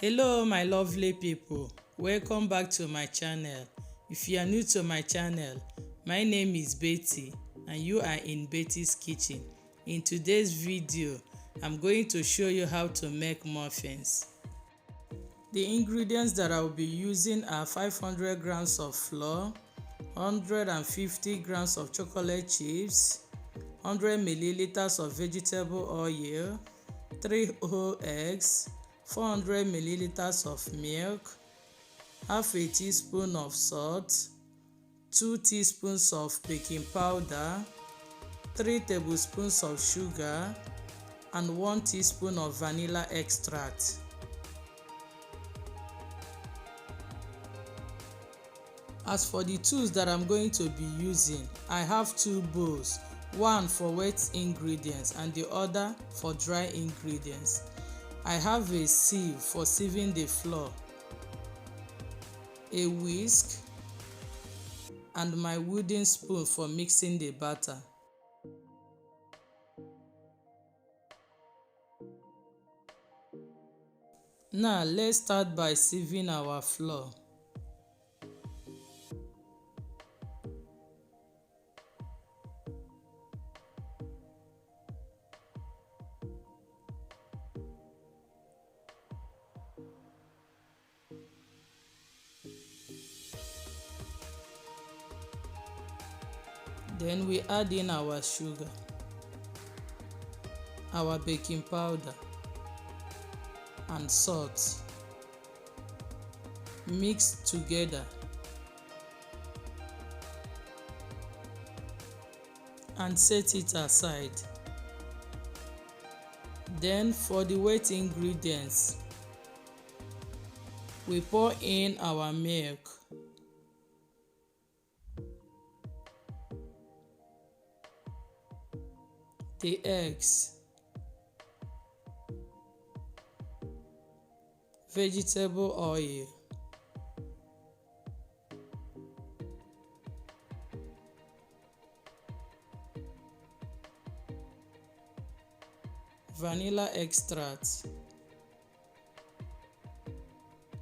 Hello my lovely people, welcome back to my channel. If you are new to my channel, my name is Betty and you are in Bettie's kitchen. In today's video, I'm going to show you how to make muffins. The ingredients that I will be using are 500 grams of flour, 150 grams of chocolate chips, 100 milliliters of vegetable oil, 3 whole eggs, 400 milliliters of milk, half a teaspoon of salt, 2 teaspoons of baking powder, 3 tablespoons of sugar, and 1 teaspoon of vanilla extract. As for the tools that I'm going to be using, I have 2 bowls, one for wet ingredients and the other for dry ingredients. I have a sieve for sieving the flour, a whisk, and my wooden spoon for mixing the batter. Now let's start by sieving our flour. Then we add in our sugar, our baking powder, and salt. Mix together and set it aside. Then for the wet ingredients, we pour in our milk, the eggs, vegetable oil, vanilla extract,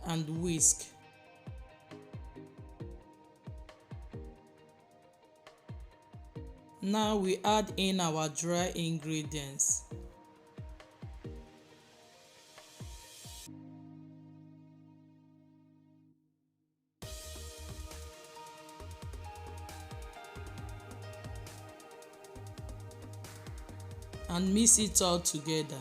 and whisk. Now we add in our dry ingredients. And mix it all together.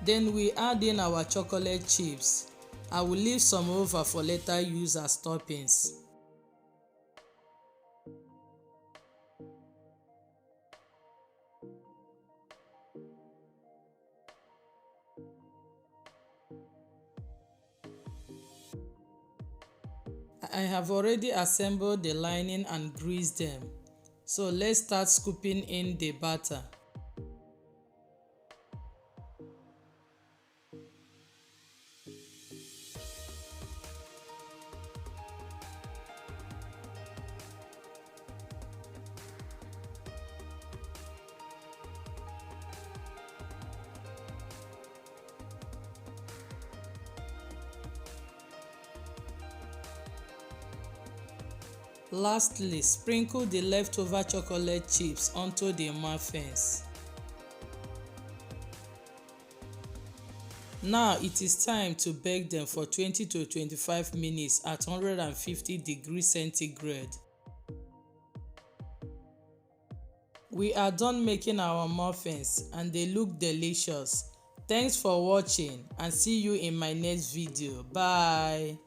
Then we add in our chocolate chips. I will leave some over for later use as toppings. I have already assembled the lining and greased them. So let's start scooping in the batter. Lastly, sprinkle the leftover chocolate chips onto the muffins. Now it is time to bake them for 20 to 25 minutes at 150 degrees centigrade. We are done making our muffins and they look delicious. Thanks for watching and see you in my next video. Bye.